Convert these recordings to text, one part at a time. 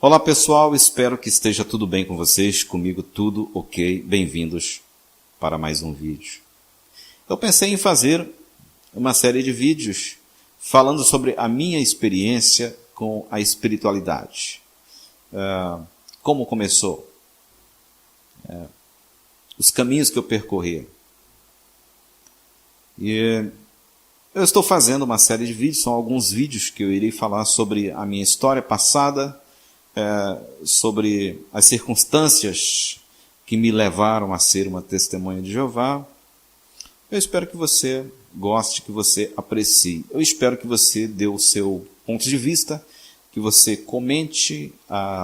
Olá pessoal, espero que esteja tudo bem com vocês, comigo tudo ok, bem-vindos para mais um vídeo. Eu pensei em fazer uma série de vídeos falando sobre a minha experiência com a espiritualidade. Como começou, os caminhos que eu percorri. E eu estou fazendo uma série de vídeos, são alguns vídeos que eu irei falar sobre a minha história passada, sobre as circunstâncias que me levaram a ser uma testemunha de Jeová. Eu espero que você goste, que você aprecie. Eu espero que você dê o seu ponto de vista, que você comente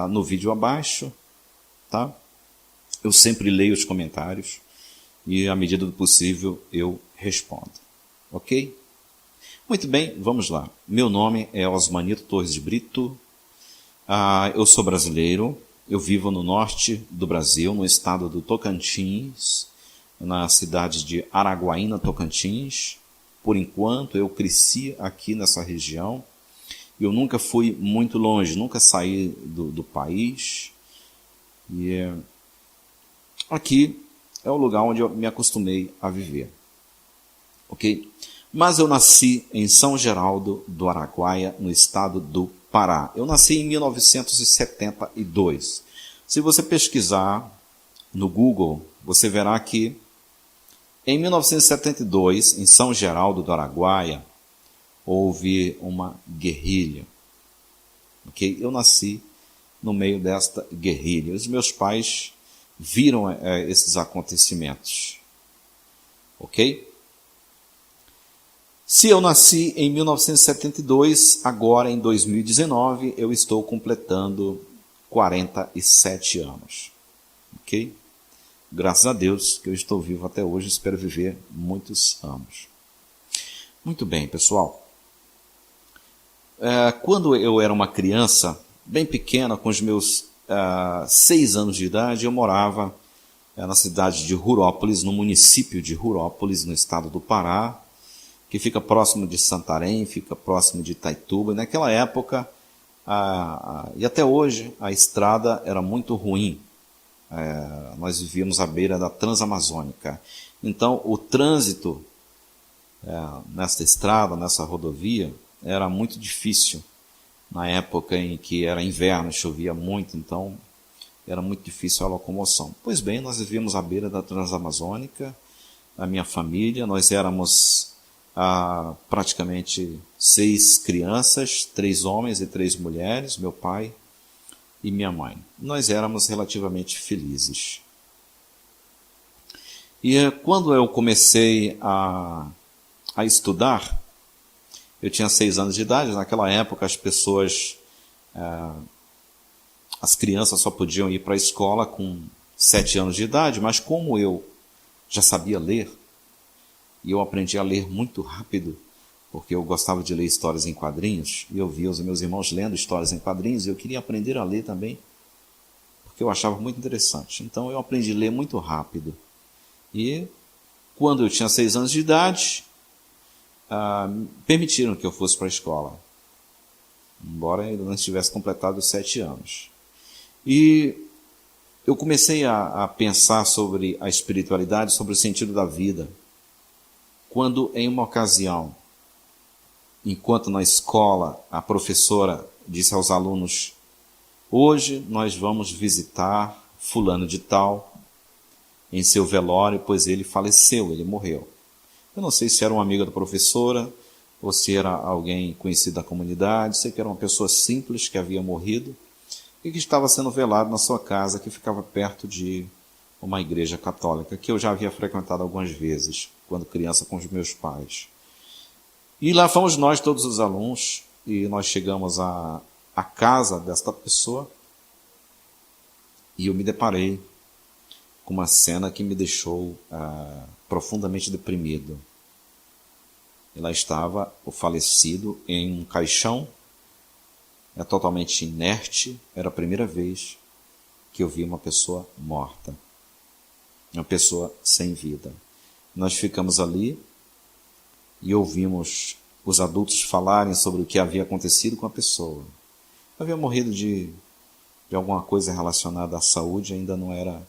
no vídeo abaixo, tá? Eu sempre leio os comentários e, à medida do possível, eu respondo. Ok? Muito bem, vamos lá. Meu nome é Osmanito Torres de Brito. Eu sou brasileiro, eu vivo no norte do Brasil, no estado do Tocantins, na cidade de Araguaína, Tocantins. Por enquanto, eu cresci aqui nessa região. Eu nunca fui muito longe, nunca saí do país. E aqui é o lugar onde eu me acostumei a viver. Ok? Mas eu nasci em São Geraldo do Araguaia, no estado do Pará. Eu nasci em 1972. Se você pesquisar no Google, você verá que em 1972, em São Geraldo do Araguaia, houve uma guerrilha. Okay? Eu nasci no meio desta guerrilha. Os meus pais viram esses acontecimentos. Ok? Se eu nasci em 1972, agora em 2019, eu estou completando 47 anos. Ok? Graças a Deus que eu estou vivo até hoje, espero viver muitos anos. Muito bem, pessoal. Quando eu era uma criança, bem pequena, com os meus 6 anos de idade, eu morava na cidade de Rurópolis, no município de Rurópolis, no estado do Pará, que fica próximo de Santarém, fica próximo de Itaituba. E naquela época, e até hoje, a estrada era muito ruim. Nós vivíamos à beira da Transamazônica. Então, o trânsito nessa estrada, nessa rodovia, era muito difícil. Na época em que era inverno, chovia muito, então era muito difícil a locomoção. Pois bem, nós vivíamos à beira da Transamazônica, a minha família, nós éramos praticamente 6 crianças, 3 homens e 3 mulheres, meu pai e minha mãe. Nós éramos relativamente felizes. E quando eu comecei a estudar, eu tinha 6 anos de idade. Naquela época as crianças só podiam ir para a escola com 7 anos de idade, mas como eu já sabia ler, e eu aprendi a ler muito rápido, porque eu gostava de ler histórias em quadrinhos, e eu via os meus irmãos lendo histórias em quadrinhos, e eu queria aprender a ler também, porque eu achava muito interessante. Então eu aprendi a ler muito rápido. E quando eu tinha 6 anos de idade, permitiram que eu fosse para a escola, embora eu não tivesse completado os 7 anos. E eu comecei a pensar sobre a espiritualidade, sobre o sentido da vida, quando em uma ocasião, enquanto na escola, a professora disse aos alunos: hoje nós vamos visitar fulano de tal em seu velório, pois ele faleceu, ele morreu. Eu não sei se era uma amiga da professora ou se era alguém conhecido da comunidade, sei que era uma pessoa simples que havia morrido e que estava sendo velado na sua casa, que ficava perto de uma igreja católica, que eu já havia frequentado algumas vezes, quando criança, com os meus pais. E lá fomos nós, todos os alunos, e nós chegamos à casa desta pessoa, e eu me deparei com uma cena que me deixou profundamente deprimido. E lá estava o falecido em um caixão, totalmente inerte. Era a primeira vez que eu vi uma pessoa morta, uma pessoa sem vida. Nós ficamos ali e ouvimos os adultos falarem sobre o que havia acontecido com a pessoa. Havia morrido de de alguma coisa relacionada à saúde, ainda não era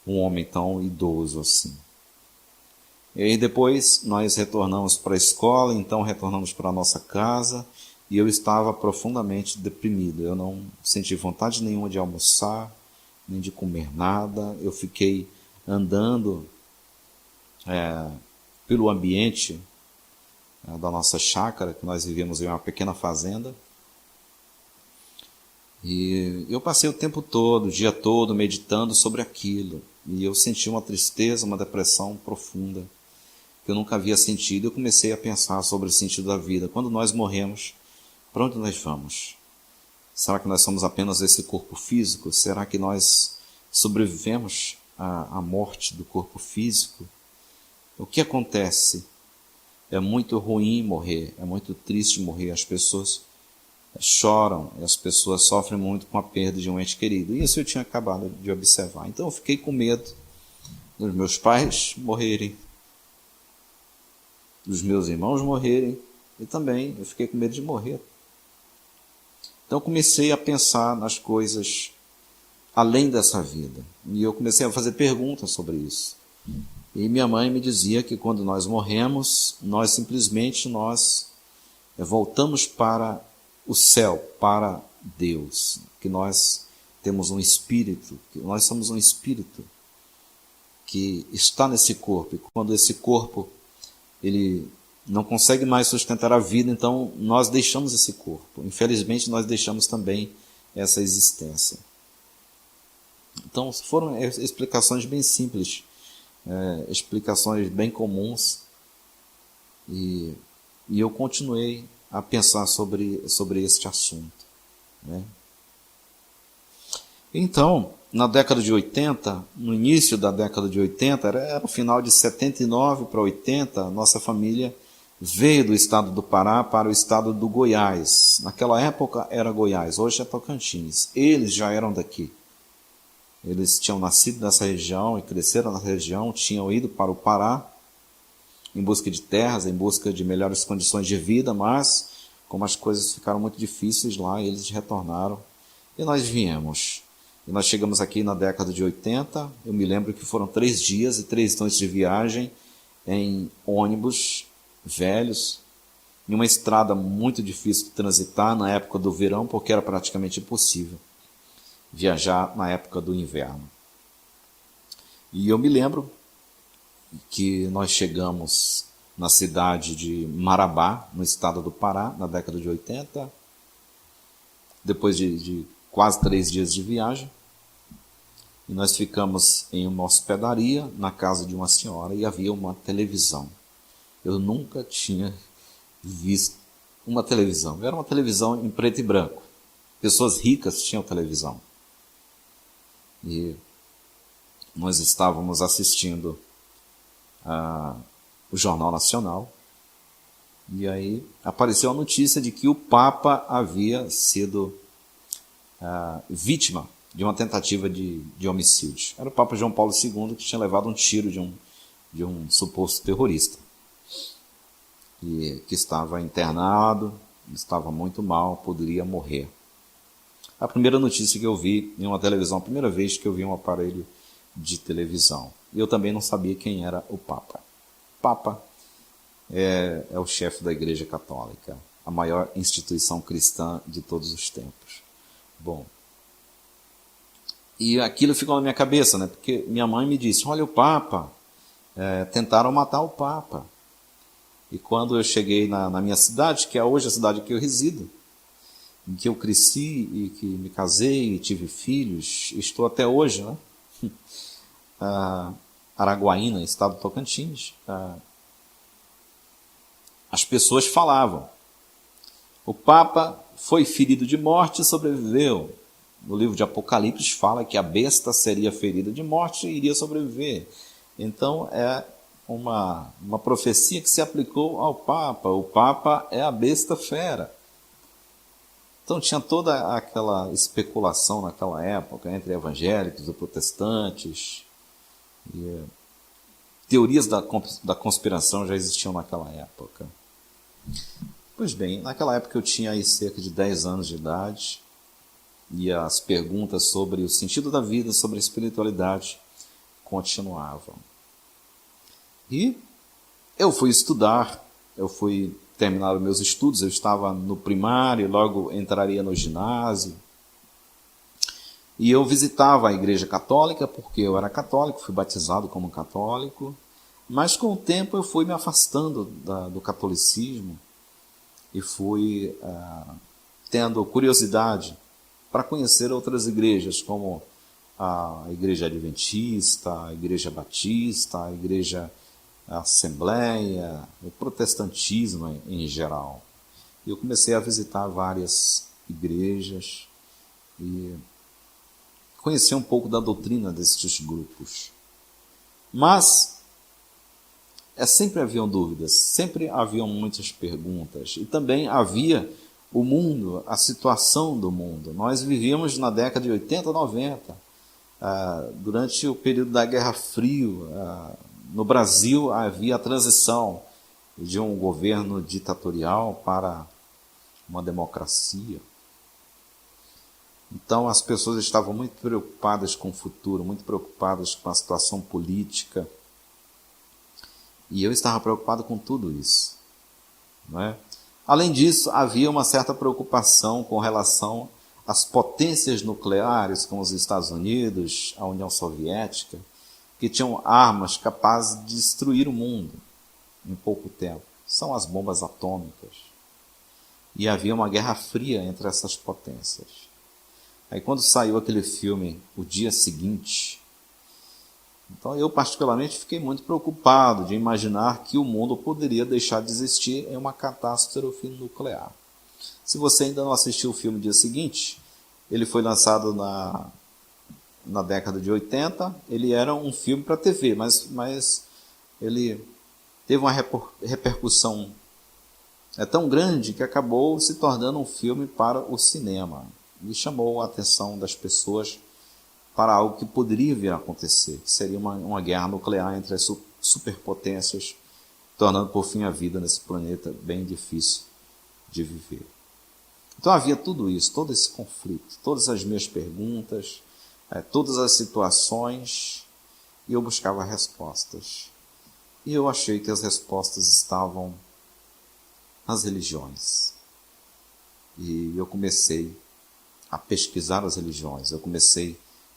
um homem tão idoso assim. E aí depois nós retornamos para a escola, então retornamos para a nossa casa, e eu estava profundamente deprimido. Eu não senti vontade nenhuma de almoçar, nem de comer nada. Eu fiquei andando pelo ambiente da nossa chácara, que nós vivíamos em uma pequena fazenda. E eu passei o tempo todo, o dia todo, meditando sobre aquilo. E eu senti uma tristeza, uma depressão profunda, que eu nunca havia sentido. Eu comecei a pensar sobre o sentido da vida. Quando nós morremos, para onde nós vamos? Será que nós somos apenas esse corpo físico? Será que nós sobrevivemos à morte do corpo físico? O que acontece? É muito ruim morrer, é muito triste morrer. As pessoas choram, e as pessoas sofrem muito com a perda de um ente querido. E isso eu tinha acabado de observar. Então eu fiquei com medo dos meus pais morrerem, dos meus irmãos morrerem, e também eu fiquei com medo de morrer. Então eu comecei a pensar nas coisas além dessa vida. E eu comecei a fazer perguntas sobre isso. E minha mãe me dizia que quando nós morremos, nós simplesmente voltamos para o céu, para Deus, que nós temos um espírito, que nós somos um espírito que está nesse corpo, e quando esse corpo ele não consegue mais sustentar a vida, então nós deixamos esse corpo. Infelizmente nós deixamos também essa existência. Então foram explicações bem simples, explicações bem comuns, e eu continuei a pensar sobre este assunto, né? Então, na década de 80, no início da década de 80, era o final de 79 para 80, nossa família veio do estado do Pará para o estado do Goiás. Naquela época era Goiás, hoje é Tocantins. Eles já eram daqui. Eles tinham nascido nessa região e cresceram na região, tinham ido para o Pará em busca de terras, em busca de melhores condições de vida, mas como as coisas ficaram muito difíceis lá, eles retornaram e nós viemos. E nós chegamos aqui na década de 80, eu me lembro que foram 3 dias e 3 noites de viagem em ônibus velhos, em uma estrada muito difícil de transitar na época do verão, porque era praticamente impossível viajar na época do inverno. E eu me lembro que nós chegamos na cidade de Marabá, no estado do Pará, na década de 80, depois de quase 3 dias de viagem, e nós ficamos em uma hospedaria na casa de uma senhora e havia uma televisão. Eu nunca tinha visto uma televisão. Era uma televisão em preto e branco. Pessoas ricas tinham televisão. E nós estávamos assistindo o Jornal Nacional, e aí apareceu a notícia de que o Papa havia sido vítima de uma tentativa de homicídio. Era o Papa João Paulo II, que tinha levado um tiro de um suposto terrorista, e que estava internado, estava muito mal, poderia morrer. A primeira notícia que eu vi em uma televisão, a primeira vez que eu vi um aparelho de televisão. Eu também não sabia quem era o Papa. O Papa é o chefe da Igreja Católica, a maior instituição cristã de todos os tempos. Bom, e aquilo ficou na minha cabeça, né? Porque minha mãe me disse, olha o Papa, tentaram matar o Papa. E quando eu cheguei na minha cidade, que é hoje a cidade que eu resido, em que eu cresci e que me casei e tive filhos, estou até hoje, né? Araguaína, estado do Tocantins, as pessoas falavam, o Papa foi ferido de morte e sobreviveu. No livro de Apocalipse fala que a besta seria ferida de morte e iria sobreviver. Então é uma profecia que se aplicou ao Papa. O Papa é a besta fera. Então tinha toda aquela especulação naquela época entre evangélicos e protestantes. E teorias da conspiração já existiam naquela época. Pois bem, naquela época eu tinha aí cerca de 10 anos de idade. e as perguntas sobre o sentido da vida, sobre a espiritualidade, continuavam. E eu fui estudar, eu fui terminar os meus estudos, eu estava no primário, logo entraria no ginásio. E eu visitava a igreja católica, porque eu era católico, fui batizado como católico, mas com o tempo eu fui me afastando do catolicismo e fui tendo curiosidade para conhecer outras igrejas, como a Igreja Adventista, a Igreja Batista, a Igreja Assembleia, o protestantismo em geral. Eu comecei a visitar várias igrejas e conhecer um pouco da doutrina destes grupos. Mas sempre haviam dúvidas, sempre haviam muitas perguntas. E também havia o mundo, a situação do mundo. Nós vivíamos na década de 80, 90, durante o período da Guerra Frio. No Brasil havia a transição de um governo ditatorial para uma democracia. Então as pessoas estavam muito preocupadas com o futuro, muito preocupadas com a situação política. E eu estava preocupado com tudo isso, não é? Além disso, havia uma certa preocupação com relação às potências nucleares, como os Estados Unidos, a União Soviética, que tinham armas capazes de destruir o mundo em pouco tempo. São as bombas atômicas. E havia uma guerra fria entre essas potências. Aí quando saiu aquele filme O Dia Seguinte, então eu particularmente fiquei muito preocupado de imaginar que o mundo poderia deixar de existir em uma catástrofe nuclear. Se você ainda não assistiu o filme Dia Seguinte, ele foi lançado na década de 80, ele era um filme para TV, mas ele teve uma repercussão tão grande que acabou se tornando um filme para o cinema. E chamou a atenção das pessoas para algo que poderia vir a acontecer, que seria uma guerra nuclear entre as superpotências, tornando por fim a vida nesse planeta bem difícil de viver. Então havia tudo isso, todo esse conflito, todas as minhas perguntas, todas as situações, e eu buscava respostas. E eu achei que as respostas estavam nas religiões. E eu comecei a pesquisar as religiões, eu comecei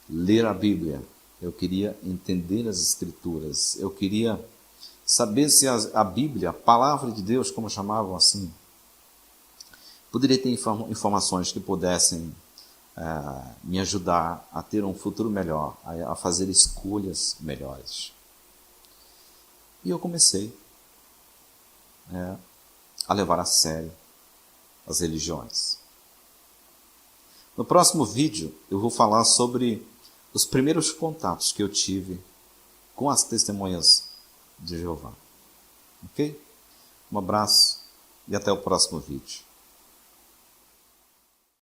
a ler a Bíblia, eu queria entender as Escrituras, eu queria saber se a Bíblia, a Palavra de Deus, como chamavam assim, poderia ter informações que pudessem me ajudar a ter um futuro melhor, a fazer escolhas melhores. E eu comecei a levar a sério as religiões. No próximo vídeo eu vou falar sobre os primeiros contatos que eu tive com as testemunhas de Jeová. Ok? Um abraço e até o próximo vídeo.